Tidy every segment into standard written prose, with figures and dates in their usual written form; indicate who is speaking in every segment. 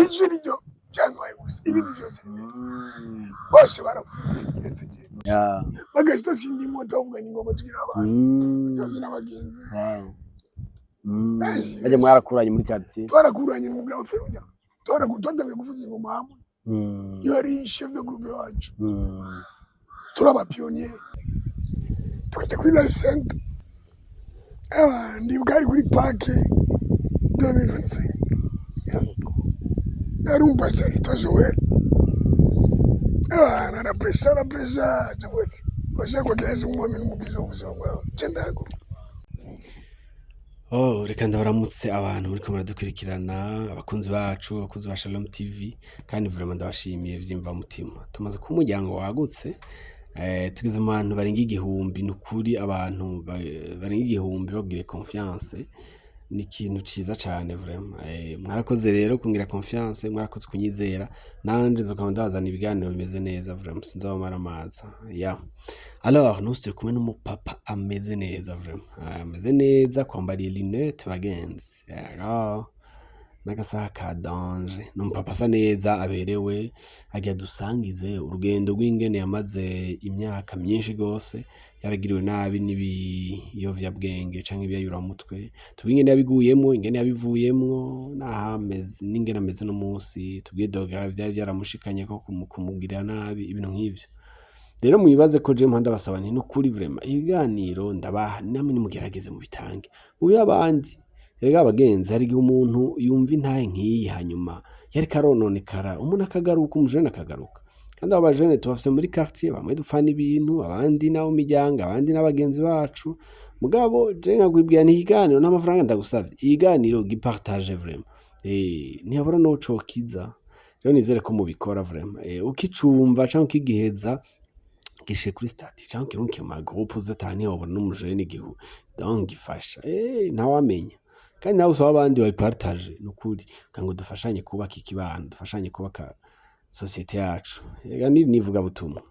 Speaker 1: ijwi ryo byantwaye gusa ibindi byose ni neza bose baravuye ndetse je bagasita sindimo tuvuganye ingoma tugira abantu byaje n'abagenzi
Speaker 2: baje mwarakuranye muri quartier
Speaker 1: twarakuranye mu Grand Ferunya twaratangiye kuvuza ingoma hamwe yari chef de groupe wacu turaba pionnier tukajya kuri live center ndi bwari kuri park 2025 yari pastor yitwa Joel na pressure jabweti washaka kireza umwami n'umugizi w'ubuzima bwawe cyenda guru.
Speaker 2: Reka ndabaramutse abantu muri kumara dukurikirana abakunzi bacu abakunzi ba Shalom TV kandi vraiment ndabashimiye vyimva mutima tumaze ku muryango wagutse tugeze mu bantu barenga igihumbi nukuri abantu barenga igihumbi bagire confiance ni ikintu ciza cyane vraiment mwarakoze rero kungira confiance mwarakoze kunyizera nanje nzokaba ndazana ibiganiro bimeze neza vraiment sinzabamara amaza alors nous turi kumwe n'umupapa ameze neza vraiment ameze neza kwambariye lunette bagenzi n'agasaha ka danger n'umupapa asa neza aberewe agiye dusangize urugendo rw'ingene yamaze imyaka myinshi gose yaragiriwe nabi n'ibiyovyabwenge canke ibyayuramutwe tubingene yabiguyemo ingene yabivuyemo nahameze n'ingene ameze no munsi tubwiye dogara byari byaramushikanye ko kumugirira nabi ibintu nk'ivyo rero muyibaze ko je mpanda basaba nti n'ukuri vraiment ibiganiro ndabaha namwe nimugerageze mu bitange mu by'abandi rega abagenzi hari igihe umuntu yumva intahe nk'iyi hanyuma yari karononekara umuntu akagaruka umujene akagaruka kandi aba bajene tubafise muri quartier bamwe dufana ibintu abandi nawo miryango abandi n'abagenzi bacu mugabo je nkagwibwira n'ikiganiro n'amafaranga ndagusavye ikiganiro gipartage vraiment ntiyabura no cokiza rero nizere ko mubikora vraiment ukicumva canke ukigiheza gishe kuri stati canke kirunke mu groupe uzatani wabona n'umujene igihu donc gifasha ntawamenya kandi nawe usaba abandi bayipartage nukuri kango dufashanye kubaka ikibano dufashanye kubaka societe yacu ega nivuga butumwa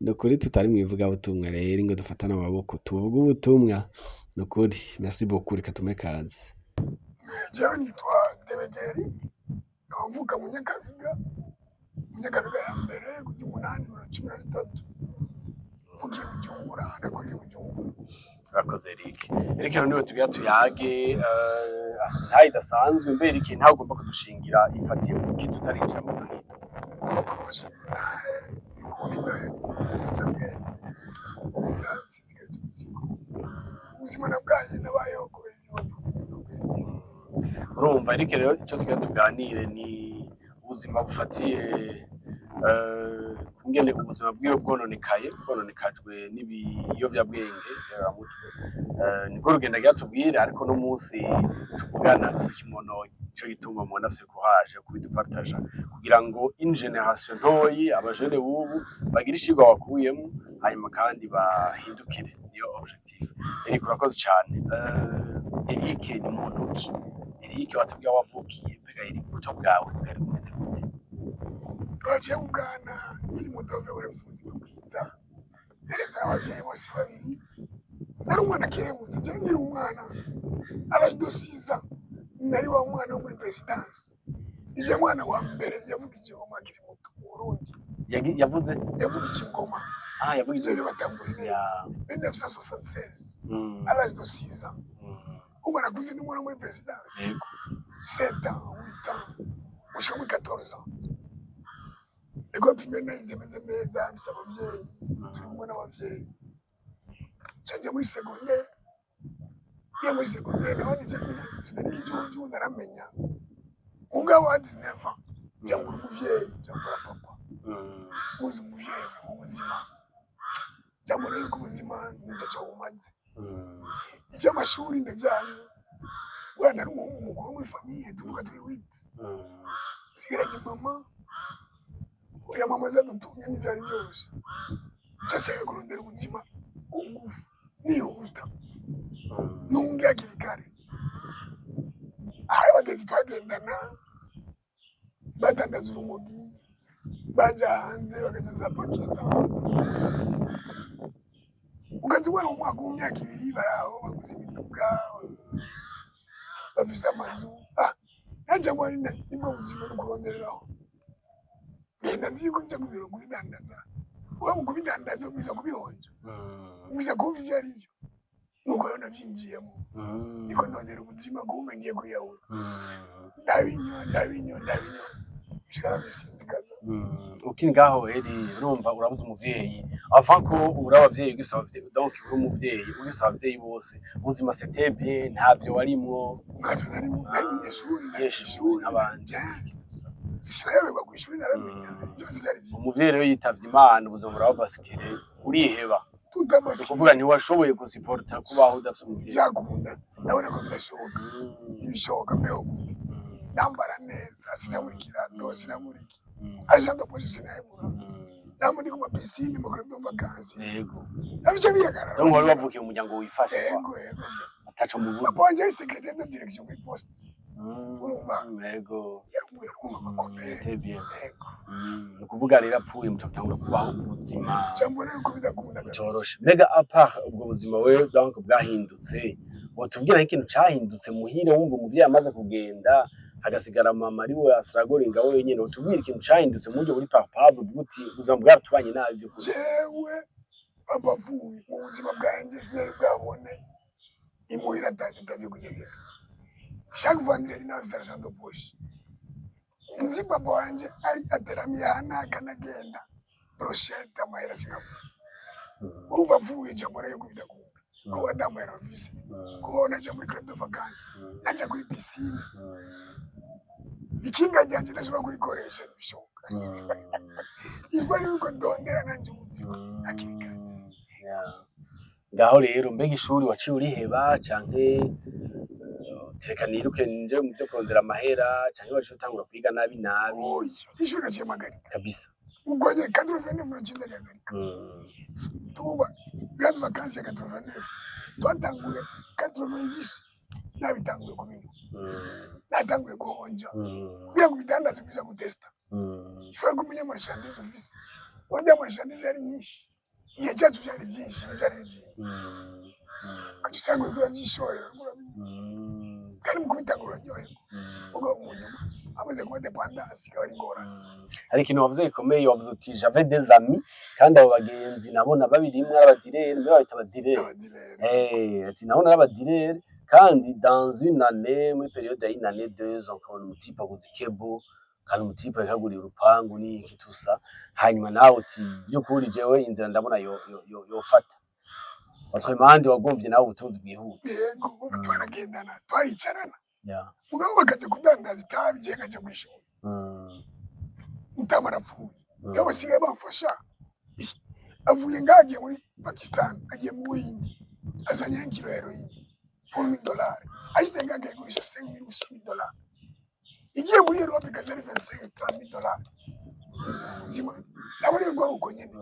Speaker 2: nukuri tutari mwivuga butumwa rero ngo dufatana amaboko tuvuga ubutumwa nukuri merci beaucoup reka tume kazi
Speaker 1: Jani twa Debederi navuka mu Nyakabiga ya mbere kujya 813 vugiye kujumbura nakuriye kujumbura
Speaker 2: rakoze Eric niwe tugiye tuyage ntayi dasanzwe mbere iki ntagomba kudushingira ifatiye ku gihe tutarinjira mu gihe
Speaker 1: ubuzima nabwaye nabayeho kubera
Speaker 2: urumva Eric rero icyo tugiye tuganire ni ubuzima bufatiye kungene ubuzima bwiyo bwononekajwe n'ibiyovyabwenge yaramutwe niko rugenda ryatubwira ariko no munsi tuvugana kimono cyo gituma mu nafse courage kubidupartager kugira ngo une génération ntoyi abajene bubu bagira ishigwa bakuyemo hanyuma kandi bahindukire niyo objectif Eric urakoze cyane Eric ni muntu ki Eric watubwiye wavukiye mbega Eric buto bwawe bwari bumeze gute
Speaker 1: twagiye mu Bwana nyiri mutove wari ubuzima bwiza nereza abavyeyi bose babiri nari umwana keremutse je nkiri umwana aradosiza nari wa mwana wo muri presidence ije mwana wa mbere yavuga igihoma kiri muto mu Burundi
Speaker 2: yavuze
Speaker 1: ikingoma
Speaker 2: yavuga
Speaker 1: ibyo batangurire 1976 aradosiza ubu arakuze n'umwana muri presidence 7 ans 8 ans gushika muri 14 ans ego pimena izemeze neza afise abavyeyi turi kumwe n'abavyeyi canje muri secondaire naho nivyo sinari igihugu naramenya umugabo wa 19 ans jangura umuvyeyi jangura papa muzi umuvyeyi mu buzima jangura yuko ubuzima ndaca bumaze ivy'amashuri ndavyanyu bwana ari umukuru muri famille tuvuga turi 8 sigaranye mama kugira mama zadutunye n'ivyari byose cyashaka kurondera ubuzima ungufu nihuta nungi hakiri kare hari abagenzi twagendana badandaza urumogi baja hanze bakageza Pakistan ukazibona mu mwaka w'imyaka 2 baraho baguze imiduga bafise amazu najya ngo nibwo buzima no kurondereraho ngenda nzi yuko njya kubiro kubidandaza uba mu kubidandaza kuza kubihonja uza kumva ibyo ari byo nuko yo nabyinjiyemo niko ndondera ubuzima kumbe ngiye kuyahura ndabinywa bishikara bisinzikaza
Speaker 2: ukiri ngaho eri urumva urabuze umuvyeyi avant ko uri abavyeyi gisaba abavyeyi donc uri umuvyeyi ugisaba abavyeyi bose ubuzima c'était bien ntavyo warimwo
Speaker 1: nari mw'ishuri
Speaker 2: n'abandi
Speaker 1: sinayoberwa kw'ishuri naramenya byose byari byiza
Speaker 2: umuvyeyi rero yitavye Imana ubuzima burababasikire uriheba kuvuga ntiwashoboye gusiporta kubaho udafite umuvyeyi
Speaker 1: byakunda ndabona ko bidashoboka ibishoboka mbeho gute ndambara neza sinabura ikirato sinabura iki agenda poche sinayemura namwe ndi ku mapisine mu club de vacances
Speaker 2: yego
Speaker 1: nabyo bihagarara
Speaker 2: donc wari wavukiye mu muryango wifashe
Speaker 1: yego
Speaker 2: ataco mu buzi
Speaker 1: papa wanje secrétaire de direction kuri poste urumva
Speaker 2: yego
Speaker 1: yari umukomeye
Speaker 2: très bien ukuvuga rero apfuye mu cyangwa kubaho ubuzima
Speaker 1: cyangwa yuko bidakunda
Speaker 2: cyoroshe mbega apart ubwo buzima we donc bwahindutse watubwira ikintu cyahindutse muhire wumva umuvyeyi amaze kugenda hagasigara mama ari we asragoringa wenyine utubwira ikintu cyahindutse mu buryo buri palpable buti ubuzima bwaratubanye nabi byo
Speaker 1: jewe papa avuye mu buzima bwanjye sinari bwabone imuhira atagitavye kunyegera chaque vendredi na sergent de poche nzi papa wanje ari ateramiye hana akanagenda brochette amahera sinabona urumva avuye nje mbona yuko bidakunda kuba adamahera afise kuba naja muri club de vacances naja kuri piscine ikinga ryanje ndashobora kurikoresha bishoboka iva yuko ndondera nanje ubuzima akirika
Speaker 2: ngaho rero mbega ishuri waciye uriheba canke tereka niruke nje mu byo kurondera amahera canke waciye utangura kwiga nabi
Speaker 1: ishuri naciye magarika
Speaker 2: kabisa
Speaker 1: ubwo nyine 89 nacinda rihagarika tuba grande vacances ya 89 twatanguye 90 nabitanguye kubintu natanguye guhonja kugira ngo bidandaze kuja gutesta ifa kumenya marchandise office wajya marchandise yari nyinshi igihe cyacu byari byinshi byari bigiye usanga urugura byishorera kandi mu kubitangura ryoye ubwo umunyuma amaze kuba dependance ikaba ari ngorane
Speaker 2: hari ikintu wavuze gikomeye wavuze uti j'avais des amis kandi abo bagenzi nabona babirimwe abadirere mbere babita abadirere ati nabona abadirere kandi dans une année muri période ya une année 2 ans ukabona umutipe aguze ikebo kandi umutipe yakaguriye urupangu n'iki tusa hanyuma nawe uti by'ukuri jewe inzira ndabona yofata Autrement wagomvye nawe ubutunzi bwihuta
Speaker 1: yego ubu twaragendana twaricarana mugabo bakaje kudandaza itabi je ngaje kwishuri mutamara apfuye yabo sigaye bamfasha avuye ngagiye muri Pakistan agiye mu Buhindi azanye nk'ikilo ya heroin pour $1000 ahise ngagiye gurisha $5,000 igiye muri Europe kazari $25,000 uzima nabone ngo uko nyene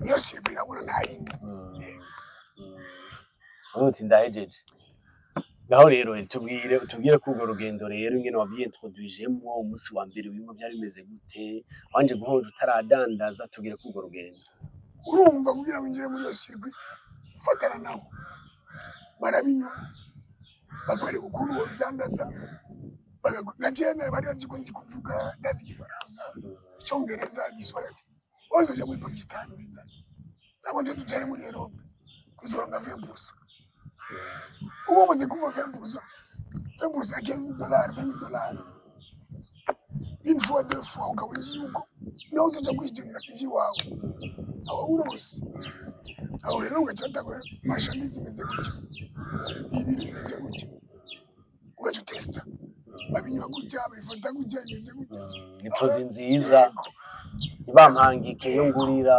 Speaker 1: niyo sirbi nabona nta yindi
Speaker 2: uti ndahejeje ngaho rero tubwire ko urwo rugendo rero ingene wabyintroduijemo umunsi wa mbere w'inko byari bimeze gute wanje guhonja utaradandaza tubwire ko urwo rugendo
Speaker 1: urumva kugira ngo ngire muri yo sirbi ufatana nabo barabinywa bakwereka ukuntu wobidandaza bagagajene bari bazi ko nzi kuvuga ndazi igifaransa icyongereza igiswahili bose ujya muri Pakistan wiza nabo nje tujare muri Europe kuzoronga 20%. Uwo maze kuva 20%, 20% à $15,000, $20,000. Une fois, deux fois, ukabuzi yuko nawe uzoja kwijunira ivy'iwawe aho urose aho rero ugacata ko marchandise imeze gutya ibiri imeze gutya ugaca utesta babinywa gutya babifata gutya imeze gutya
Speaker 2: ni produit nziza ibampangike yo ngurira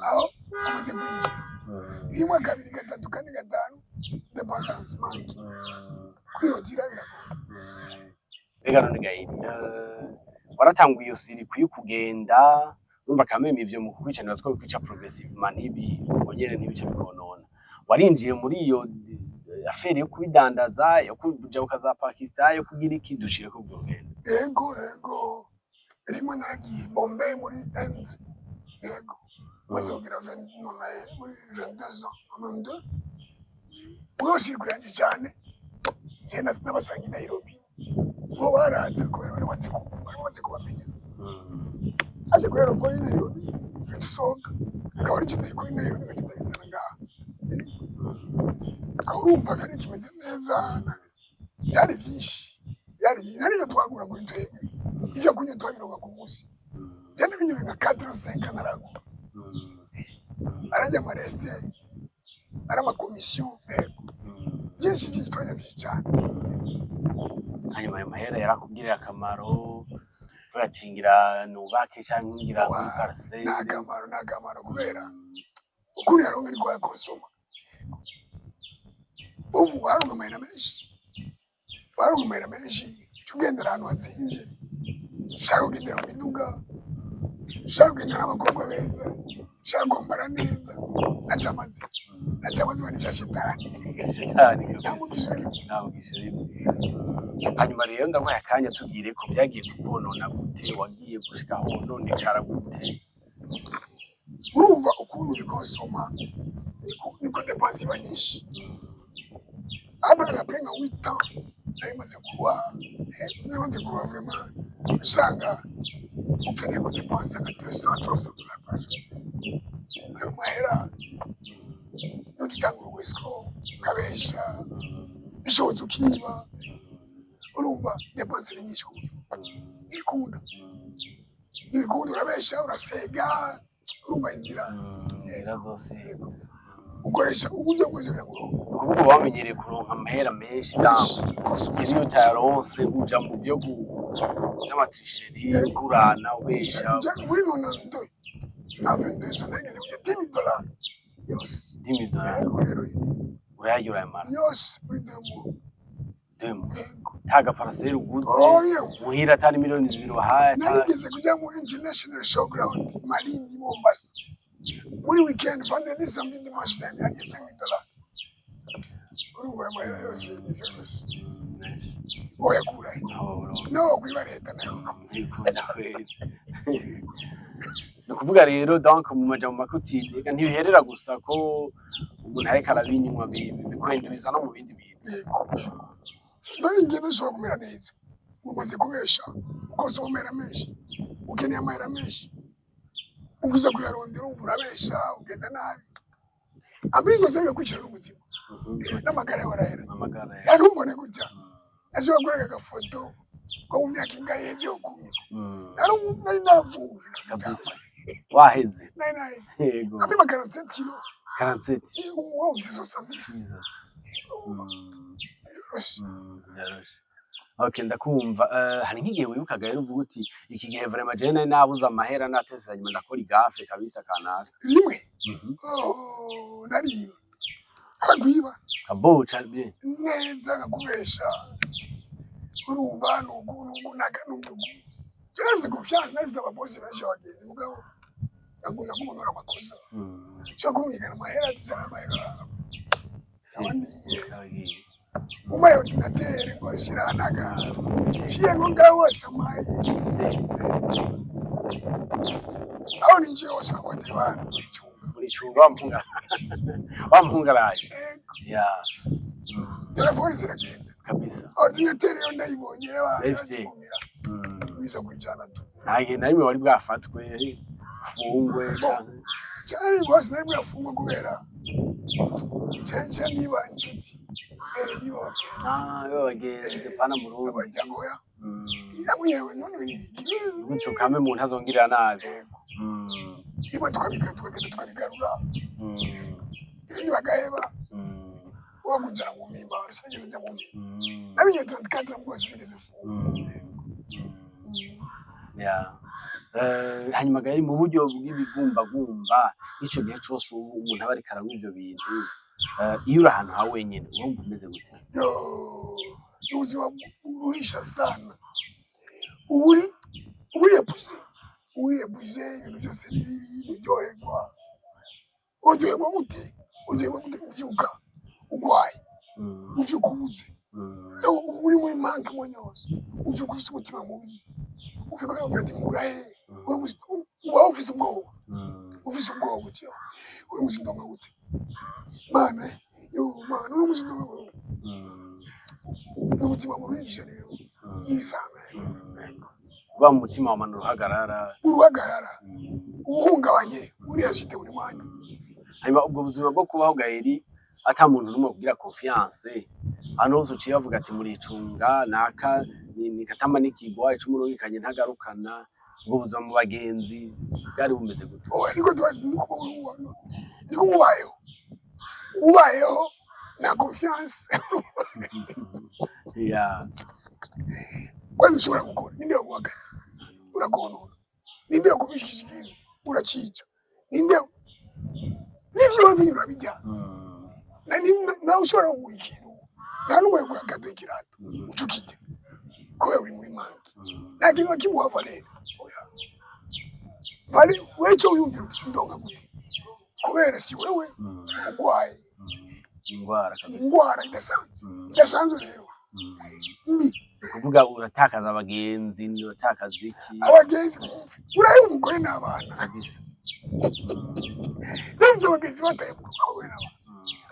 Speaker 1: aho amaze kwinjira rimwe kabiri gatatu kane gatanu dependance manque kwirotira biragoye
Speaker 2: rega none gahiri waratanguye iyo siri kuyukugenda numva kameme ivyo mu kwicanira two kwica progressivement ntibi ongere ntibice bikonona warinjiye muri iyo affaire yo kubidandaza yo kuja ukaza Pakistan yo kugira iki dushire ko rugendo
Speaker 1: ego rimwe naragiye Bombay muri End ego mazogira 22 ans 92 ubwo siri kuyanje cyane cyenda n'abasanga i Nairobi bo baraza kubera bari bamaze kubamenya aje kuri aeroport i Nairobi tusohoka akaba ari cyane kuri Nairobi agenda bizana ngaha aho urumva kari kimeze neza byari byinshi nibyo twagura kuri twebwe ibyo kunywa twabironga ku munsi byane binyoye nka 4-5 naragura arajya amareste ari amakomisiyo byinshi twajya byinshi cyane.
Speaker 2: Hanyuma ayo mahera yarakugiriye akamaro uratingira nubake cyangwa ngira muri parcelle?
Speaker 1: Nakamaro kubera ukuntu yaronga ni kwa konsoma ubu waronga amahera menshi tugendera ahantu hazimvye ushaka kugendera mu miduga ushaka kugendera n'abakobwa beza ushaka kwambara neza nachamazi wani vya shetani namugisha rimwe.
Speaker 2: Hanyuma rero ndaguhaye akanya tubwire ko byagiye kukonona gute wagiye gushika aho nonekara gute?
Speaker 1: Urumva ukuntu bikonsoma niko depense iba nyinshi après 8 ans narimaze kuruha vraiment usanga ukeneye ko depense nka 200-300 dollars par jour. Ayo mahera yo tutangura uwesiko ukabesha bishobotse ukiba urumva depense ni nyinshi ku buryo ntibikunda urabesha urasega urumva inzira
Speaker 2: zose
Speaker 1: ukoresha uburyo bwose kugira ngo
Speaker 2: uvuga wamenyereye kuronka amahera menshi iyo utayaronse uja mu byo by'amatrisheri kurana ubesha
Speaker 1: muri 92 22 narigeze kujya $10 yose
Speaker 2: $10 urayagura ayo mara
Speaker 1: yose muri 2 mois
Speaker 2: ntaga parcelle uguze muhira atari miliyoni 2 wahaye.
Speaker 1: Narigeze kujya mu international showground Malindi Mombasa muri weekend vendredi samedi dimanche nari $5 urumva amahera yose nivyoroshe oyakura no kwiba leta nayo
Speaker 2: no kuvuga rero donc mu majambo makuti ega ntibiherera gusa ko umuntu areka arabinywa bikwenduza no mu bindi bintu.
Speaker 1: Nari ngende nshobora kumera neza umaze kubesha ukose umera menshi ukeneye amahera menshi uguza kuyarondera urabesha ugenda nabi abrizo sebe kwicira n'umutima n'amagara y'abarahera yarumbone gutya ashobora kureka agafoto ko mu myaka ingahe yeze ukumye nari navuye
Speaker 2: kabisa waheze
Speaker 1: yego apima 47 kilo
Speaker 2: 47
Speaker 1: wow 70
Speaker 2: yaroshe. Okay, ndakumva. Hari nk'igihe wibukaga rero uvuga uti iki gihe vraiment je nabuze amahera nateze nyuma ndakora igafe kabisa kanaka
Speaker 1: rimwe nariba aragwiba
Speaker 2: kaboca bien
Speaker 1: neza ngakubesha urumva nugu naganungu narize confiance narize ababosi benshi bagenzi mugabo ngakunda kumubara amakosa cyo kumwigana amahera atizana amahera abandi umaye ordinateur ngo shiranaga ciye ngo ngaho samaye aho ninje wasakote bana
Speaker 2: muri chunga wampungaraje ya
Speaker 1: telefoni ziragenda
Speaker 2: kabisa
Speaker 1: ordinateur yo ndayibonye yakumira biza kwijana tu
Speaker 2: ntage narimwe wari bwafatwe fungwe
Speaker 1: cyane boss nari bwafungwe kubera chenche niba inshuti niba
Speaker 2: bagenzi pana mu rugo
Speaker 1: abajyango ya yamunyerewe none ni
Speaker 2: gutyo kame mu ntazongirira nabi
Speaker 1: niba tukabigarura ibindi bagaheba wagujara mu mimba rusengero njya mu mimba nabinye 34 mu rwose bigeze funga
Speaker 2: ya hanyuma gari mu buryo bw'ibigumbagumba ico gihe cyose umuntu aba ari karanywa ivyo bintu iyo uri ahantu ha wenyene urumva umeze gute?
Speaker 1: Ubuzima buruhisha sana uriye buze ibintu byose ni bibi uryoherwa gute uvyuka ugwaye uvyuka ubuze muri manke mwanya wose uvyuka ufise umutima mubi uvyuka yumva ati nkurahe uba ufise ubwoba utyo uri muzindonga gute mana uri muzindonga n'ubuzima buruhije n'ibisanga
Speaker 2: uba mu mutima wa manu uruhagarara
Speaker 1: ubuhungabanye uriyajite buri mwanya.
Speaker 2: Hanyuma ubwo buzima bwo kubaho Gaël ata muntu n'umwe kugira confiance hano hose uciye bavuga ati muricunga naka ni katama n'ikigwa icumu rugikanye ntagarukana ubwo buzima mu bagenzi bwari bumeze gute?
Speaker 1: Ariko niko ubayeho na confiance kwani ushobora gukora ninde waguhagaze urakonona ninde yakubishije ikintu uracica ninde n'ivyo wabinyura bijya na ushobora kuguha ikintu nta n'umwe yaguhagaze ikirato ucukije kubera uri muri manki nta kintu kimuha valere vale weco uyumvira uti ndonga gute kubera si wewe urwaye ingwara idasanzwe rero mbi
Speaker 2: kuvuga uratakaza abagenzi uratakaza iki
Speaker 1: abagenzi uraye umugore n'abana yavuze abagenzi bataye mu rugo n'abana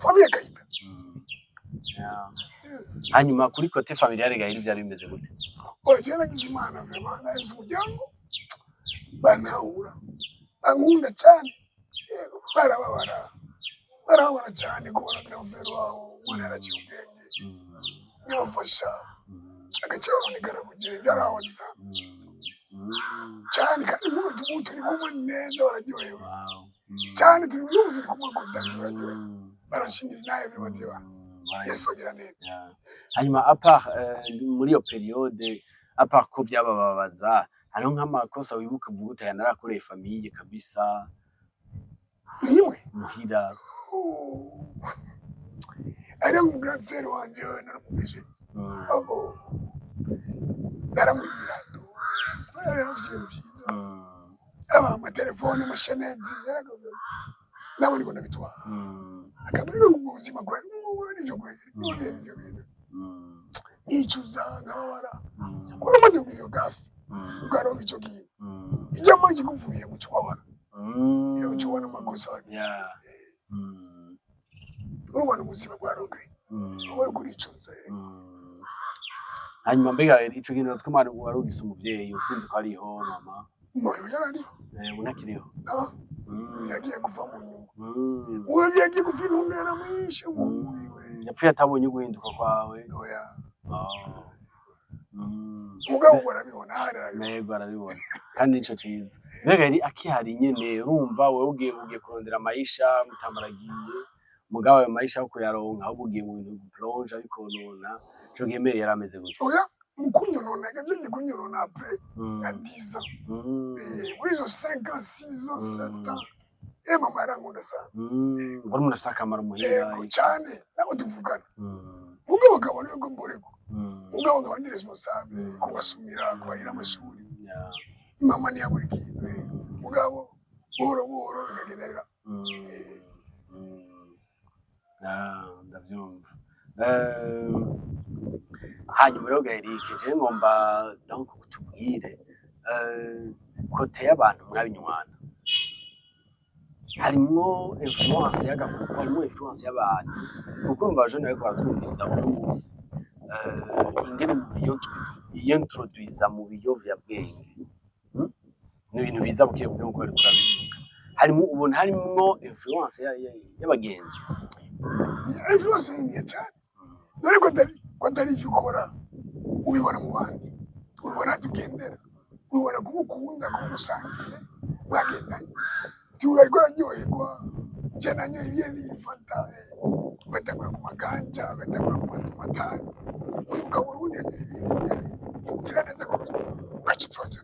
Speaker 1: famiye kayita.
Speaker 2: Hanyuma kuri kote familiale Gaël byari bimeze gute?
Speaker 1: Oje nagize Imana vraiment nari umuryango banahura ankunda cyane barabara cyane kubona grandfrère wabo mwana yaraciye ubwenge yabafasha agaciro n'igara kujye byarabaza cyane kandi mugo turi kumwe neza bararyohewe cyane turi kumwe contact bararyohewe barashingira naye everybody Yesu agira neza.
Speaker 2: Hanyuma apart muri iyo periode apart ko byabababaza hariho nk'amakosa wibuka uvuga uti narakoreye famille kabisa
Speaker 1: rimwe
Speaker 2: muhira
Speaker 1: ari mu grand frère wanje naramubeshe naramubirato rero nafise ibintu vyiza amatelefone amasheneti nabo niko ndabitwara akamuriro mu buzima bwawe n'ivyo bintu nicuza nkababara kwari umaze kugira iyo gafi ukaronka ico kintu ijyamo kikuvuye mu cyubabara iyo ucubona amakosa urubona ubuzima bwa rogre uba kuricuza.
Speaker 2: Hanyuma mbega ico kintu natwe mwana wari ugise umuvyeyi usinzi ko ariho mama
Speaker 1: moyo yarariho
Speaker 2: unakiriho
Speaker 1: yagiye kuva mu nyuma uwo yagiye kuva intumbera mwishe mu wiwe
Speaker 2: yapfuye atabonye guhinduka kwawe
Speaker 1: oya mugabo barabibona
Speaker 2: arabibona kandi nico ciza mbega yari akihari nyene urumva wewe ugiye kurondera amayisha mutambaragiye mugabo ayo mayisha ko yaronka ahubwo ugiye mu bintu plonge ariko nona cyo gemere yarameze gute?
Speaker 1: Oya mukunyonona gavye kunyonona après à 10 ans muri zo 5 ans 6 ans 7 ans mama yarangunda sana
Speaker 2: wari umuntu afise akamaro muhira
Speaker 1: cyane nabo tuvugana mugabo kabone yuko mboreko mugabo ngaba ndi responsable kubasumira kubahira amashuri mama ntiyabura ikintu mugabo buhoro bikagenda
Speaker 2: ndavyumva. Hanyuma rero Gaël je ngomba donc kutubwire kote y'abantu mwabinywana harimwo influence y'agakuko harimwo influence y'abantu kuko urumva jeune ariko baratwumviriza buri munsi ingene umuntu yintroduisa mu biyovyabwenge n'ibintu biza bukiye kuko bari kurabivuga harimwo influence y'abagenzi
Speaker 1: influence ni cyane dore ko atari ivyo ukora ubibona mu bandi ubibona tugendera ubibona kumukunda kumusangiye mwagendanye uti ariko araryoherwa cyananye ibiye n'ibifata ugatangura ku maganja ugatangura ku matabi ukabona ubundi ibindi imugira neza ko ugaciproje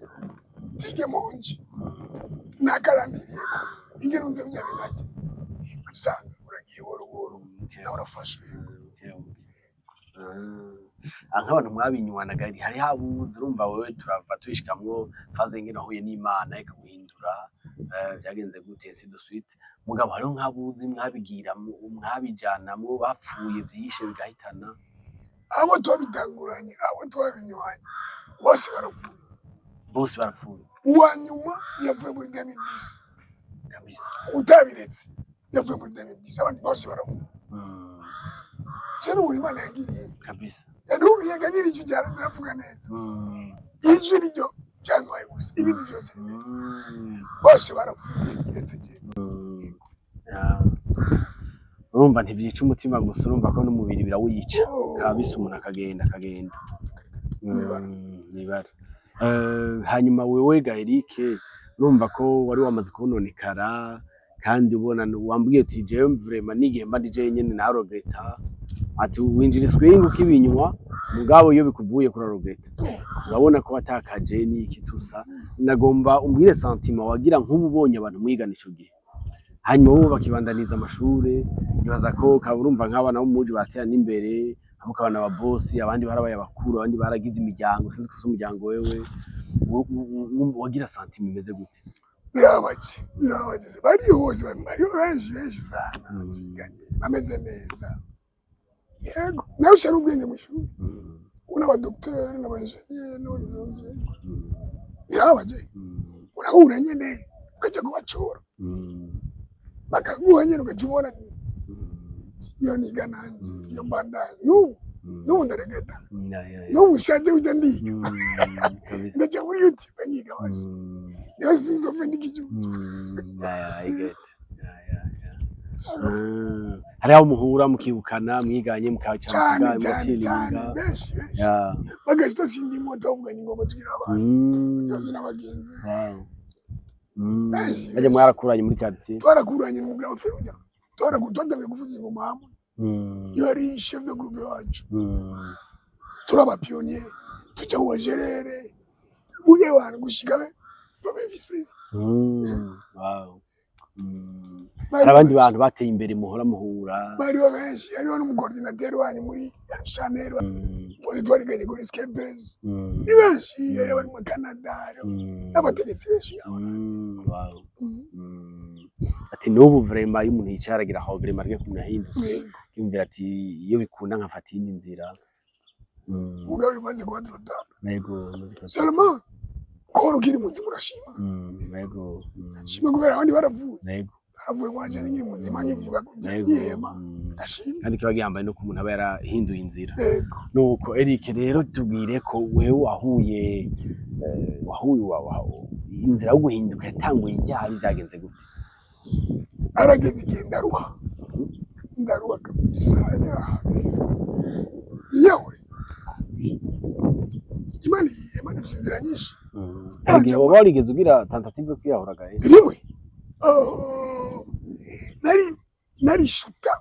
Speaker 1: tige monji nakarandiriye ingene umve byabinajye usanga uragiye woro nawe urafashwe
Speaker 2: nk'abantu mwabinywana Gaël hari habuze urumva wewe turava twishikamwo faze ngene ahuye n'Imana ikamuhindura byagenze gute si de suite mugabo hariho nk'abuzi mwabigira mwabijanamwo bapfuye vyishe bigahitana
Speaker 1: abo twabitanguranye abo twabinywanye bose barapfuye uwanyuma yavuye muri 2010 kabisa utabiretse yavuye muri 2010 abandi bose barapfuye cyane muri Imana yangiriye
Speaker 2: kabisa
Speaker 1: yaganira icyo cyane ndavuga neza ijwi ryo byantwaye gusa ibindi byose ni neza bose baravuye ndetse je
Speaker 2: urumva ntivyica umutima gusa urumva ko n'umubiri birawica kabisa umuntu akagenda nibara hanyuma wewe ga Eric urumva ko wari wamaze kubononekara kandi ubona wambwiye uti jewe vraiment nigihe mba ndije nyene na regreta ati winjira iswingo kibinywa mugabo iyo bikuvuye kuri regreta urabona ko watakaje n'iki tusa nagomba umbwire sentiment wagira nk'ububonye abantu mwigana ico gihe hanyuma bo bakibandaniza amashure nibaza ko kaburumva nk'abana bo muje batera n'imbere abukabana ba boss abandi barabaye abakuru abandi baragize imiryango sinzi ko umuryango wewe wagira sentiment imeze gute
Speaker 1: birabaje bari hose bari benshi sana twiganye bameze neza yego narusha n'ubwenge mu ishuri una ba docteur na ba ingénieur no nizoze birabaje urahura nyene ukaja kubacora bakaguha nyene ukajubona ni iyo niga nanje iyo mbandanye n'ubu ndaregreta n'ubu ushaje uja ndi ndaja muri YouTube nyiga hose niyo sinzopfa ndikijuju
Speaker 2: I get hariho muhura mukibukana mwiganye mukacana
Speaker 1: cyane benshi bagashita sindimo tuvuganye ingoma tugira abantu tuzi n'abagenzi
Speaker 2: baje mwarakuranye muri quartier
Speaker 1: twarakuranye mu Grand Feruja twaratangiye kuvuza ingoma hamwe yari chef de groupe wacu turaba pionnier tuca wa gerere uye wana gushika premier vice president
Speaker 2: wow hari abandi bantu bateye imbere muhora muhura
Speaker 1: bari benshi hariho n'umukoordinateur wanyu muri Chanel wari twariganye kuri Skepers ni benshi yari bari mu Canada n'abategetsi benshi
Speaker 2: wow ati n'ubu vraiment iyo umuntu yicaragira aho vraiment ariko umuntu ahindutse yumvira ati iyo bikunda nkafata indi nzira
Speaker 1: mugabo bimaze kuba trop
Speaker 2: yego
Speaker 1: seulement ko rukiri muzima urashima
Speaker 2: yego
Speaker 1: shima kubera abandi baravuye
Speaker 2: yego
Speaker 1: baravuye kwanje nyiri muzima nkivuga kubyema ndashima
Speaker 2: kandi kiba gihambaye no kumuntu aba yarahinduye inzira nuko Eric rero tubwire ko wewe wahuye inzira yo guhinduka yatanguye ryari zagenze gute
Speaker 1: arageze igenda ndaruha kabisa yahure Imana ifite inzira nyinshi
Speaker 2: igihe waba warigeze ugira tentative yo kwiyahuraga
Speaker 1: rimwe nari shuta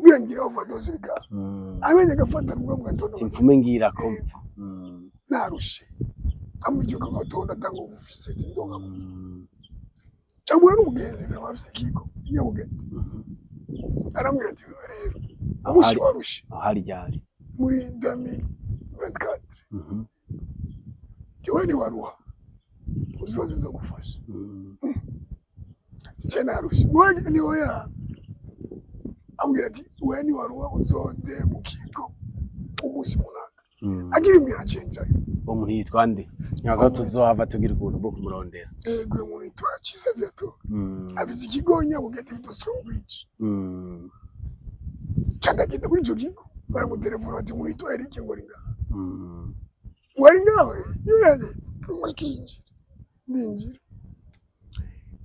Speaker 1: ngira ngira overdose bika amenye agafata nubwo mu gatondo
Speaker 2: simfume ngira komfa
Speaker 1: narushe amubyuka mu gatondo atanga ubufise ndonga muto cyangwa n'umugenzi bira bafise kiko inyabugete arambwira ati rero umunsi warushe
Speaker 2: ahari ryari
Speaker 1: muri 2024 Tiwe ni waruha uzoze nzogufasha cyane arusha mwage ni oya ambwira ati we ni waruha uzoze mu kigo umunsi munaka agibimbira cenjayo
Speaker 2: umuntu yitwa nde nyaza tuzohava tugira ukuntu bwo kumurondera
Speaker 1: ego umuntu yitwa Chiza Viato avize ikigo nyabugete yitwa Strong Bridge cyangagenda muri ico kigo baramutelefona ati umuntu yitwa Eric Ngoringa wari ngawe niwe yaje muri kinji ninjira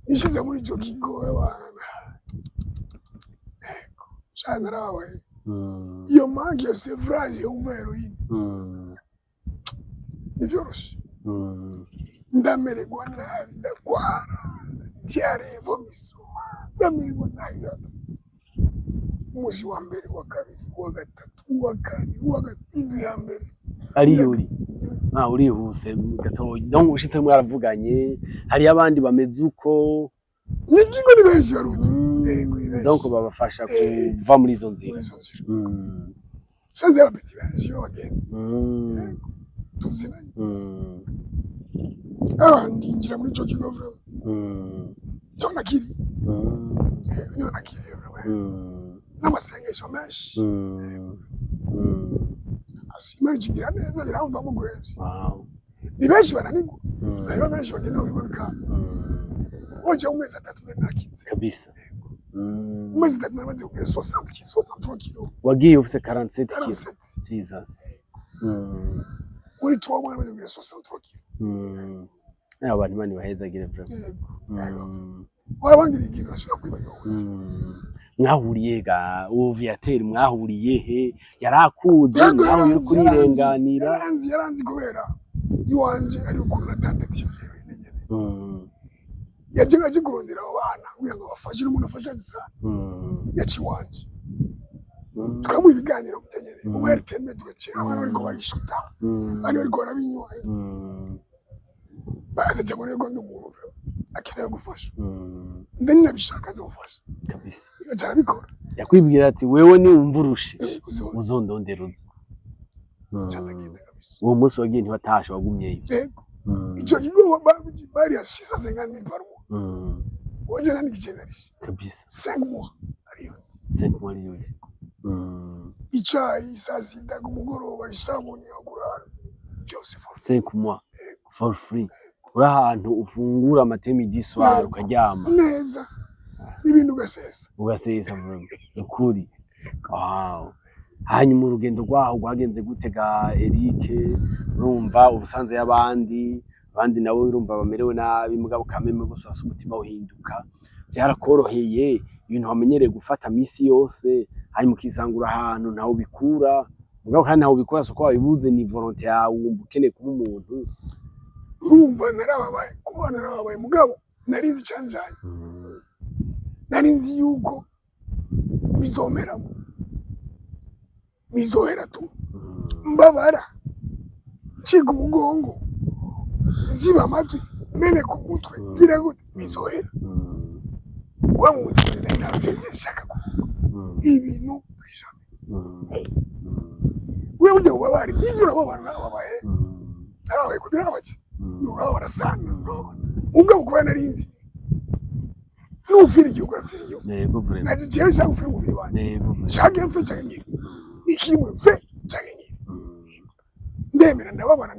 Speaker 1: nishize muri ico kigo abana cyane rawe iyo mangi ya sevrage umva heroine nivyoroshe ndamererwa nabi ndagwara diare vomisuma ndamererwa nabi umuzi wa mbere wa kabiri wa gatatu wa kane wa gatatu ya mbere
Speaker 2: ari yuri urihuse gatoya donc ushitse mwaravuganye hari abandi bameze uko
Speaker 1: nikigo ni benshi barutu
Speaker 2: donc babafasha kuva muri izo nzira
Speaker 1: sanze abapeti benshi bagenzi tuzinanye abandi njira muri ico kigo vraiment nakiri n'amasengesho menshi asimara ikigira neza biramvamo gweri ni benshi bananigwa hariho benshi bagenda mu bigo bikanga oje umezi 3 nakize
Speaker 2: kabisa
Speaker 1: Umezi 3 namaze kugira 60 kilo 63 kilo
Speaker 2: wagiye ufise 47 kilo
Speaker 1: 47
Speaker 2: Jesus
Speaker 1: muri 3 mois namaze kugira 63 kilo
Speaker 2: abantu bani bahezagire vraiment
Speaker 1: wabangira ikintu ashobora kwibagira ubuzima
Speaker 2: mwahuriye ga uwo viateur mwahuriye he yarakuze nawe uri kurirenganira
Speaker 1: yaranzi kubera iwanje ari ukuntu natandatu ibiro nyene yajenga kurondera abo bana kugira ngo bafashe umuntu afasha gisana yaci wanje tukamuha ibiganiro gutenyereye mu RTM tugacira abana bariko barishuta bari bariko barabinywa baza cyangwa rego ndi umuntu vraiment akeneye gufasha ndani nabishaka azofasha
Speaker 2: kabisa
Speaker 1: iyo cyarabikora
Speaker 2: yakwibwira ati wewe ni umvurushe uzondonderuza
Speaker 1: cyatagenda kabisa
Speaker 2: uwo munsi wagiye ntiwatashe wagumyeyo
Speaker 1: ico kigo bari asisa 50,000 par mois oje nani kichenarisha
Speaker 2: kabisa
Speaker 1: 5 mois ariyo
Speaker 2: 5 mois ariyo
Speaker 1: icayi sasida kumugoroba isabuni yagurara byose for
Speaker 2: 5 mois for free uri ahantu ufungura amatemi d'issoir ukaryama
Speaker 1: neza ibintu
Speaker 2: ugasesa ukuri wow hanyuma urugendo rwaho rwagenze gutega Eric urumva ubusanze y'abandi nabo urumva bamerewe nabi mugabo kameme gusasa umutima uhinduka byarakoroheye ibintu wamenyereye gufata misi yose hanyuma ukisangura ahantu ntaho bikura mugabo kandi ntaho bikura soko wabibuze ni volonté yawe wumva ukeneye kuba umuntu
Speaker 1: urumva narababaye mugabo narinzi canjanye narinzi yuko bizohera tu mbabara nciga umugongo ziba amatwi mene ku mutwe ngira gute bizohera wa mu mutwe nari shaka ko ibintu bijame wewe ujya ubabari nivyo urababara nababaye narabaye kugira abaki urababara sana ubwo kuba narinzi n'ufira igihugu arafira igihugu naje jewe shaka ufira umubiri wanje shaka mfe cyangire ikimwe mfe cyangire ndemera ndababara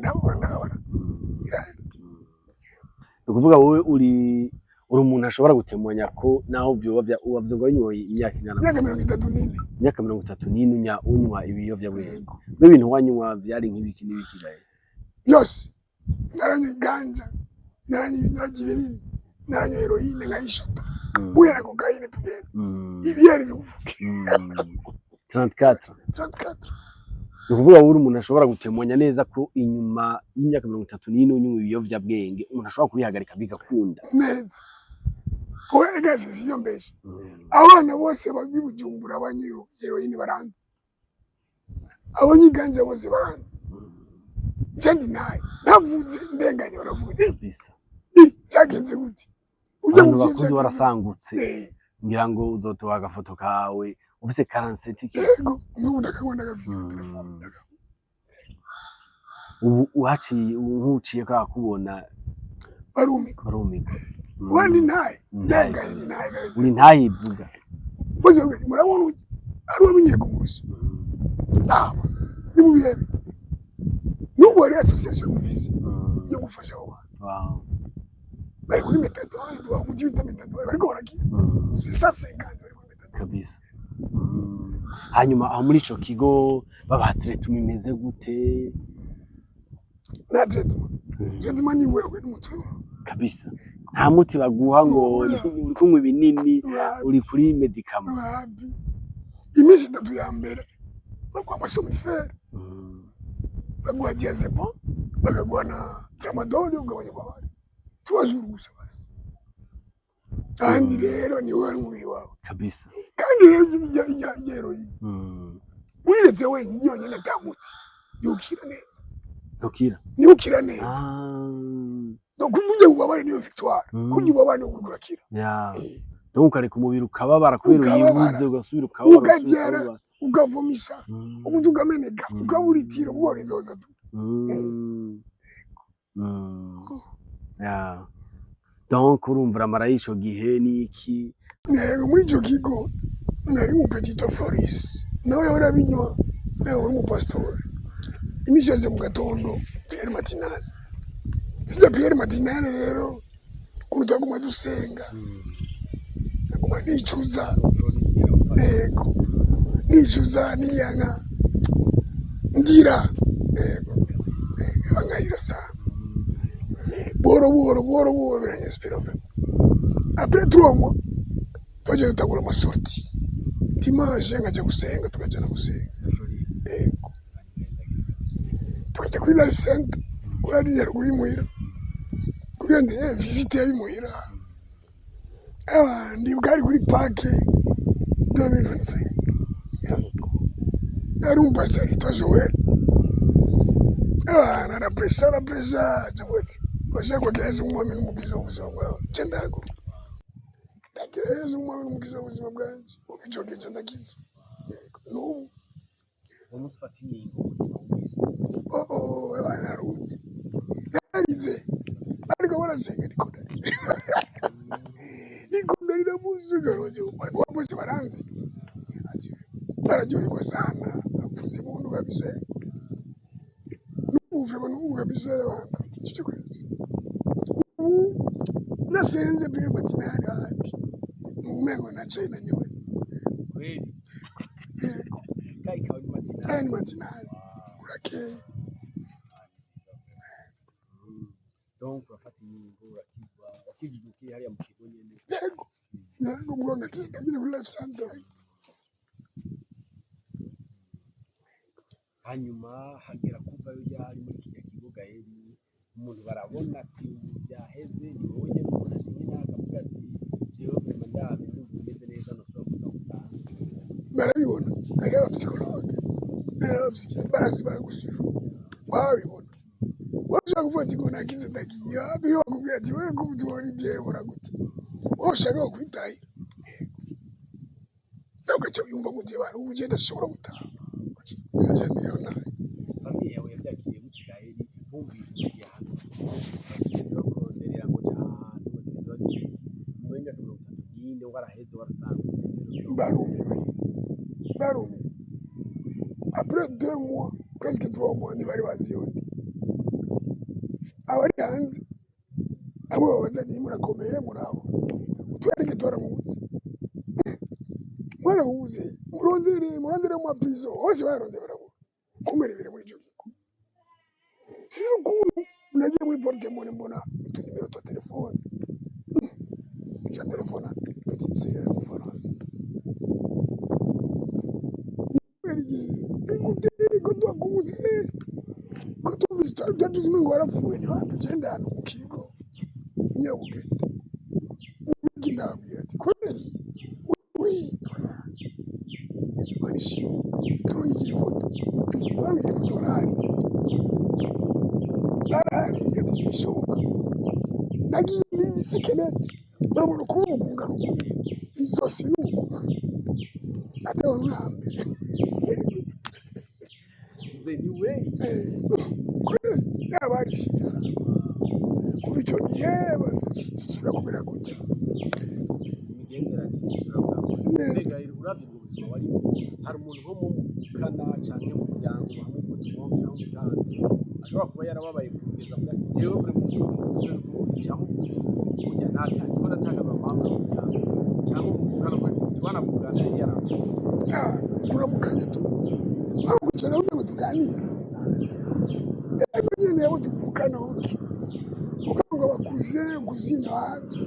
Speaker 2: ukuvuga wowe uri umuntu ashobora gutemanya ko naho byo wavuze ngo wanyoye imyaka ingana
Speaker 1: imyaka 34
Speaker 2: imyaka 34 unywa ibiyovyabwenge n'ibintu wanywa byari nk'ibiki gaye
Speaker 1: yose naranywe ganja naranywe ibinini naranywe heroine nkayishuta buyera kokaine tugenda ibiyari bivuke 34
Speaker 2: ukuvuga wowe umuntu ashobora gutemanya neza ko inyuma y'imyaka 34 unywa ibiyovyabwenge umuntu ashobora kubihagarika bigakunda
Speaker 1: neza oya gase siyo mbeshe abana bose babibujumbura abanyiro heroine baranze abanyiganje bose baranze jendi naye navuze ndenganye baravuga
Speaker 2: bisa
Speaker 1: byagenze gute
Speaker 2: ujya mu bakuzi barasangutse ngira ngo uzotoba agafoto kawe ufise 47
Speaker 1: kilo n'ubu ndakabona gafise telefone
Speaker 2: ubu uhaciye kakubona
Speaker 1: barumika wandi naye ndenganye naye
Speaker 2: uri ntaye ivuga
Speaker 1: bose murabona ari wamenye kumurushya ni mu bihe n'ubu ari association office yo gufasha abo bantu bari kuri metadone tubakuti bita metadone bariko baragira c'est 150 bari kuri metadone
Speaker 2: kabisa hanyuma aho muri ico kigo baba treatment imeze gute
Speaker 1: na treatment ni wewe n'umutwe wawe
Speaker 2: kabisa nta muti baguha ngo uri kunywa ibinini uri kuri medicament
Speaker 1: imisi 3 ya mbere baguha amasomnifere baguha diazepam bakaguha na tramadol ugabanya ububabare 3 jours gusa basi kandi rero ni wowe umubiri wawe
Speaker 2: kabisa
Speaker 1: kandi rero ijya heroine wiretse wenyine yonyine atamuti yukira neza nukira neza donc ujye ubabare niyo victoire kujya ubabare no kurakira
Speaker 2: donc ukareka umubiri ukababara kubera uyibuze ugasubira ukababara
Speaker 1: ukavumisa umuntu ugameneka ukaburitira ubwo rizoza tu
Speaker 2: donc urumva marayisho gihe niki
Speaker 1: muri ico kigo nari mu Petite Force nawe yarabinywa nawe mu pastor imishaje mu gatondo Pierre matinale sija Pierre matinale rero kuruta kuma dusenga kuma nicuza ego nicuza niyanga ndira ego bangayira sana boro biranyespera vraiment après 3 mois twaje tutagura amasorti dimanche ngaje gusenga tukajana gusenga ego tukajya kuri life center kwari yaruguri muhira kugira ndeye visite yabimuhira ndi bwari kuri parke 2025 yari pasteur yitwa Joel na pressure jaboti washakwa kireza umwami n'umugizi w'ubuzima bwawe cyandaguru ndakireza umwami n'umugizi w'ubuzima bwanjye ubicoke cyandagizo no
Speaker 3: umusfatini
Speaker 1: narutse narize ariko barasenga nikondarira muzuga rojo bose baranzi ati bararyoherwa sana apfuze muntu kabisa n'uvuye n'ubu kabisa abana ikice kwezi nasenze bire matinari hapi n'umengo na China nyewe
Speaker 3: kweli kai kawa
Speaker 1: matinari urake
Speaker 3: donc urafata ingingo urakizwa wakijukiye hariya mu kigo nyene
Speaker 1: yego muganga kinga nyine kuri life center
Speaker 3: hanyuma hagera kuva yo yari muri kijya kigo Gaeli umuntu barabona ati byaheze ni wowe nyine umuntu ashinga akavuga ati jewe vraiment ndameze ngeze neza no so gusanga
Speaker 1: barabibona ari abapsikologe barazi baragusifa babibona washaka gufata ngo nagize ndagiye biri bakubwira ati wewe ko ubuzima byebora gute washaka kwitahira ntabwo yumva mu gihe abantu ugenda ashobora gutaha agendera nawe
Speaker 3: famille yawe yabyakiye mu Gaeli bumvise igihe hano no kuronderera ngo cyane bateza bagiye mu wenda 34 waraheze warasangutse
Speaker 1: barumiwe après 2 mois presque 3 mois ni bari baziyoni abari hanze amwe babaza ni murakomeye muraho utwereke tora mutse mwarahuze murondere mu prison hose barondera barabo kumera ibere muri jogiko siyo kuntu unagiye muri portemone mbona utunimero twa telefone ya telefone petite sœur mu France ko twakubuze ko tumvise tutatuzi ngo warapfuye ntiwampe ugenda ahantu mu kigo inyabugete umubigi ndababwira ati kweri we imanishi turuyigira ifoto nabaruyigira ifoto barahariye ati ntibishoboka nagiye n'indi sekelete babona ukuboko kungana uku izosi ni uku atewe mwambere barishimiza kuva icyo gihe basubira kumera gutya
Speaker 3: neza urabye ubuzima wari hari umuntu wo mu kana cyane mu muryango hamwe mu mutante ashobora kuba yarababaye kugeza muri ati jewe buri muntu cyangwa umuti kujya natanga ko natanga amahanga cyangwa umukana ko ati tubana kugana yari yarambuye
Speaker 1: kuramukanye tu wagucara ngo tuganire ego nyene yabo tuvukana oki mugango bakuze guzina wapi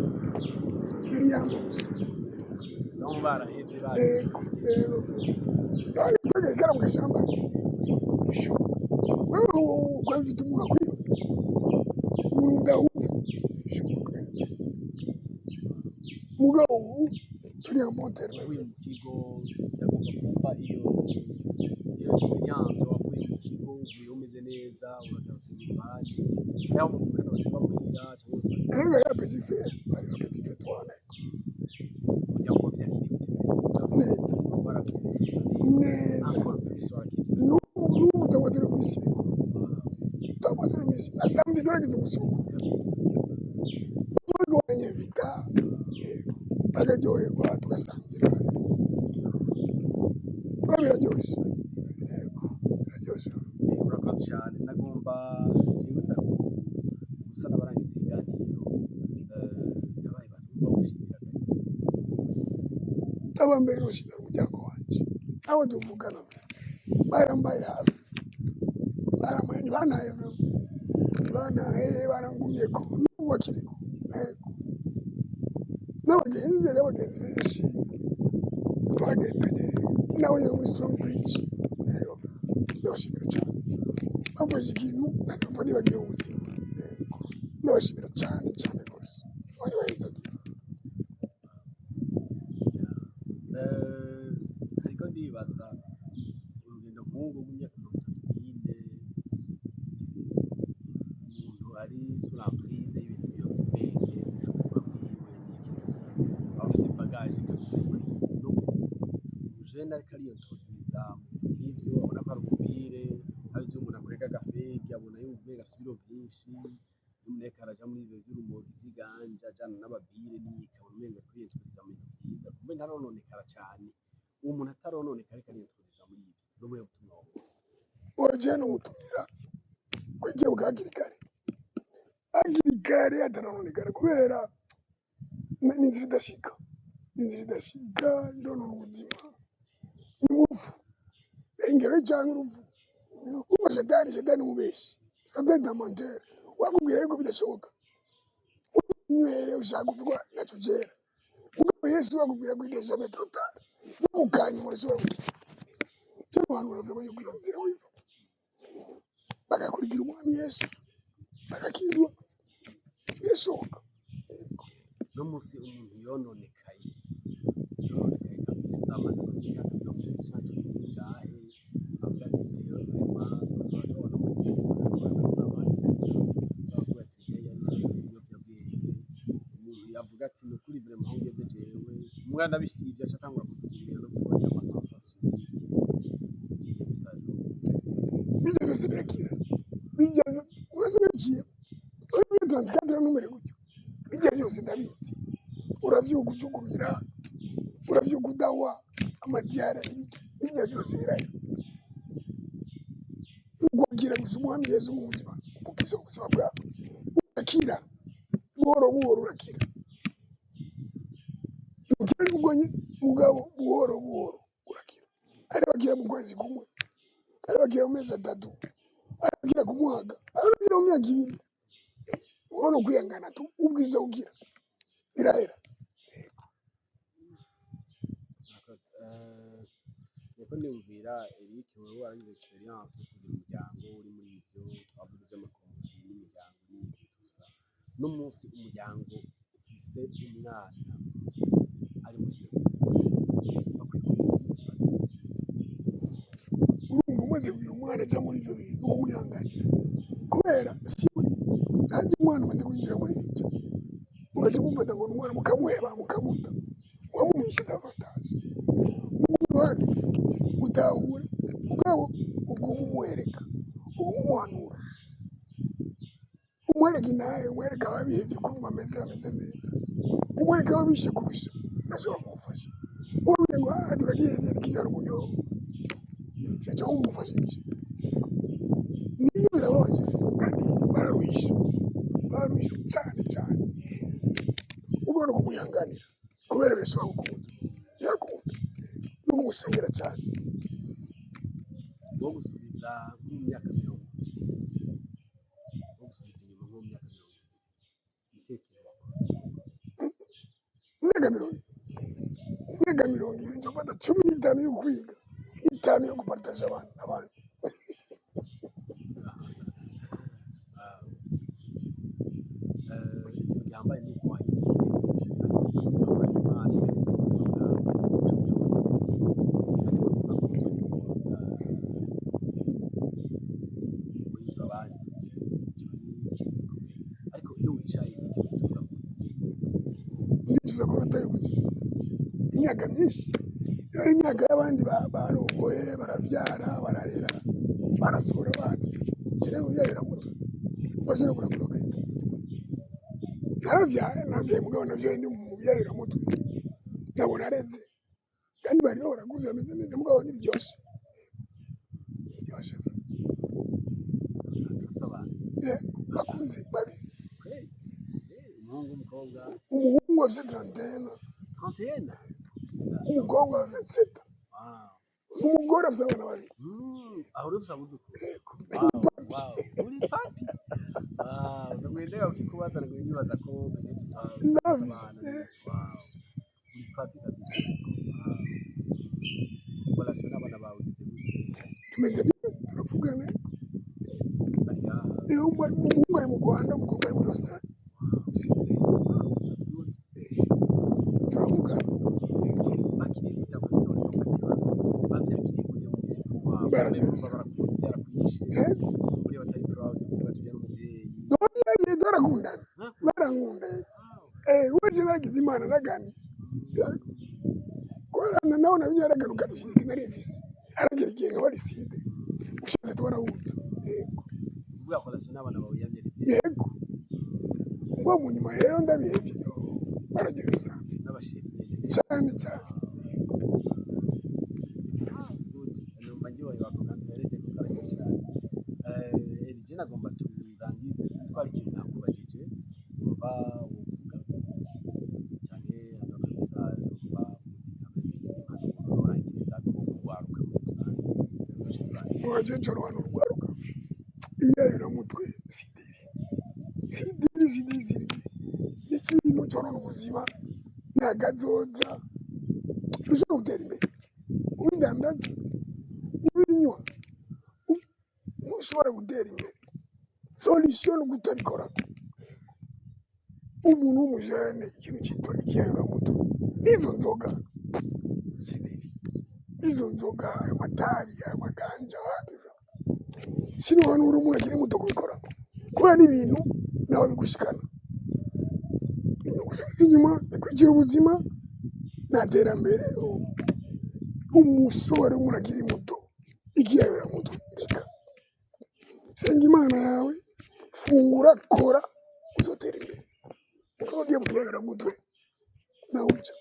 Speaker 1: yari yamubuze
Speaker 3: no baraheze
Speaker 1: ego twagera kara mu gashamba wewe kwa mfite umuntu akwiba umuntu udahuza mugabo turi en bon terme
Speaker 3: mu kigo ndagomba kumva iyo experience wavuye mu kigo uvuye umeze neza uragarutse nyumbani naho mu kana bavuga muhira cyangwa
Speaker 1: ya petit frère twana
Speaker 3: kunyako byakiri
Speaker 1: neza
Speaker 3: barabyushisa
Speaker 1: neza n'ubu tamatera misi tamatera misi na samedi turagize musuku nubwo wanyevita bagaryoherwa tugasangira biraryoshye
Speaker 3: urakoze cyane nagomba jewe gusa n'abarangiza ibiganiro nabaye bantu bawushimira
Speaker 1: abambere noshimira umuryango wanje abo tuvugana barambaye hafi barambaye ntibanaye barangumye ko n'ubu bakiriko n'abagenzi rero abagenzi benshi twagendanye nawe muri Strong Bridge ndabashimira cyane bavuye ikintu nazava nibagiye ubuzima ndabashimira cyane cyane rwose bari bahizaga
Speaker 3: ariko ndibaza urugendo nk'urwo rw'imyaka 34 umuntu ari surprise y'ibintu by'ubwenge n'ubuzima bwiwe n'iki gusa afise bagage kabisa no gusa ujene ariko ariyotoza n'ivyo abona ko ari umupire abivyo umuntu akorega agafege abona yumva umenga afise ibiro vyinshi umuneka araja muri ivyo vy'urumogi vy'iganja ajana n'ababire n'ikabona umenga kwiyeturiza mu bintu vyiza kumbe ntarononekara cane uwo muntu atarononekara ariko ariyeturiza muri ivyo n'ubuhe butumwa
Speaker 1: wajene umutumira kwigiye bwagiri kare atarononekara kubera n'inzira idashika ironona ubuzima n'umufu engero cyangwa uruvu uwo shetani umubeshi satani amantere wakubwira yuko bidashoboka inywere ushaka kuvugwa nacyo cyera mugabo Yesu wakubwira ko idesha metro tara n'umukanye murashobora kugira cyo abantu bavuga yuko iyo nzira wiva bagakurikira umwami Yesu bagakirwa birashoboka
Speaker 3: no musi umuntu yononekaye kabisa amaze kugira ngo cyacu n'ingahe avuga ati rero rema twabona ko basaba bavuga ati umuntu yavuga ati no kuri vraiment aho ngeze jewe umwana bisivye acatangura kutubwira no kubona amasansation
Speaker 1: bijya byose birakira bijya mwese nagiye uri 34 numero gutyo bijya byose ndabizi uravyuka ujugumira uravyuka udawa amadiyara bijya byose birayo ugogira gusa umwami Yesu mu buzima umukiza ubuzima bwawe urakira buhoro urakira ukira n'ubwonye mugabo buhoro urakira ari bagira mu kwezi kumwe ari bagira mu mezi 3 ari bagira ku mwaka ari bagira mu myaka 2 ubona kwiyangana tu ubwiza ugira birahera
Speaker 3: niko ndumvira Eric wowe warangize experience kugira umuryango uri muri ibyo twavuze by'amakomfi n'imiryango n'iki gusa n'umunsi umuryango ufise umwana ari muri ibyo
Speaker 1: urumva umaze kugira umwana ajya muri ibyo bintu no kumwihanganira kubera siwe ntajya umwana umaze kwinjira muri ibyo mugajya kumufata ngo n'umwana mukamuheba mukamuta mwamumwishe ndafataje n'uruhande utahure ubwabo ubwo umwereka ubwo umuhanura umwereka inaye umwereka ababihevye ukuntu bameze neza umwereka ababishe kurusha urashobora kumufasha uruye ngo turagihevye n'ikinyara umuryoho nicyo umufashije nibyo birababaje kandi bararuhisha cyane ugomba kumwihanganira kubera birashobora gukunda birakunda no kumusengera cyane
Speaker 3: wo gusubiza mu myaka 20 wo gusubiza inyuma mu myaka 20 ikekero
Speaker 1: imyaka 20 njofata 15 yo kwiga 5 yo gupartaje abandi
Speaker 3: yambaye nuko
Speaker 1: ndicuza ko nataye ubuzima imyaka myinshi imyaka y'abandi barongoye baravyara bararera barasohora abana kire uyarira muto ubashira kurakura kwita naravyaye mugabo navyo ndi mu byarira muto nabo nareze kandi bariho baraguze ameze neza mugabo n'ibyoshe bakunze babiri umuhungu afite 31 umukobwa wa 27 umugore afite abana babiri
Speaker 3: aho uri busabuze uko uri papi ndamwendera ukikubaza ngo nibaza ko
Speaker 1: ndabizi
Speaker 3: uri papi kabisa relation n'abana bawe
Speaker 1: tumeze turavugana umuhungu ari mu Rwanda umukobwa ari muri Australia Sydney turavugana barakundana barankunda waje naragize imana nagani korana nawe nabinyaraganukana narivise haragira igihe nka wariside ushaze twarahutse yego ngo mu nyuma rero ndabihevye baragira gusa cyane cyane
Speaker 3: nagomba turangize twari ikintu nakubajije umva uvuga cyane agakosa urangiriza ko waruka rusange
Speaker 1: wajeje rwano rwaruka ibyayo mutwe sidiri n'ikintu cyorona ubuzima nagazoza dushobora gutera imbere ubidandaza ubinywa ntushobora gutera imbere solution gutabikora umuntu w'umujene ikintu cyitwa ikiyayuramutwe n'izo nzoga sidiri izo nzoga ayo matabi ayo maganja sinohanura umuntu akiri muto kubikora kubera n'ibintu nawe bigushikana gusubiza inyuma bikwigira ubuzima nta terambere umusore w'umuntu akiri muto ikiyayuramutwe reka senga imana yawe fungura kora uzotera imbere uko ugiye kuyayura mutwe nawe uca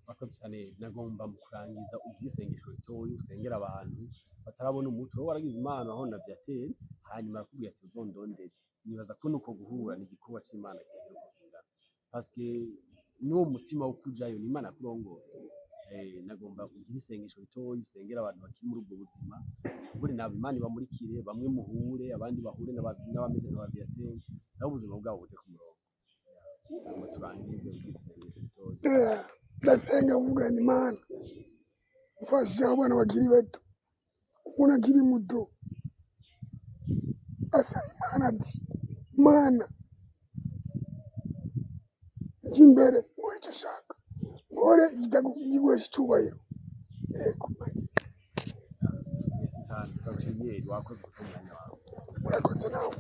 Speaker 3: wakoze cyane nagomba mu kurangiza ubwisengesho ritoyi usengera abantu batarabona umuco waragize imana aho navyateye hanyuma arakubwira ati uzondondere nibaza ko nuko guhura n'igikorwa c'Imana cy'Imana parce que n'uwo mutima wo kujayo ni Imana kurongoye nagomba kugira isengesho ritoyi usengera abantu bakiri muri ubwo buzima buri nabo Imana ibamurikire bamwe muhure abandi bahure n'abameze nk'abavyateye naho ubuzima bwabo buje ku murongo ngo turangize isengesho ritoyi
Speaker 1: ndasenga mvuga ni Imana ufasha abana bakiri bato umuntu akiri muto asaba Imana ati Mana jimbere muri cyo shaka ngore igikoresho cyubahiro yego
Speaker 3: Yesu sana twagushimiye wakoze kutunganya wawe
Speaker 1: murakoze nawe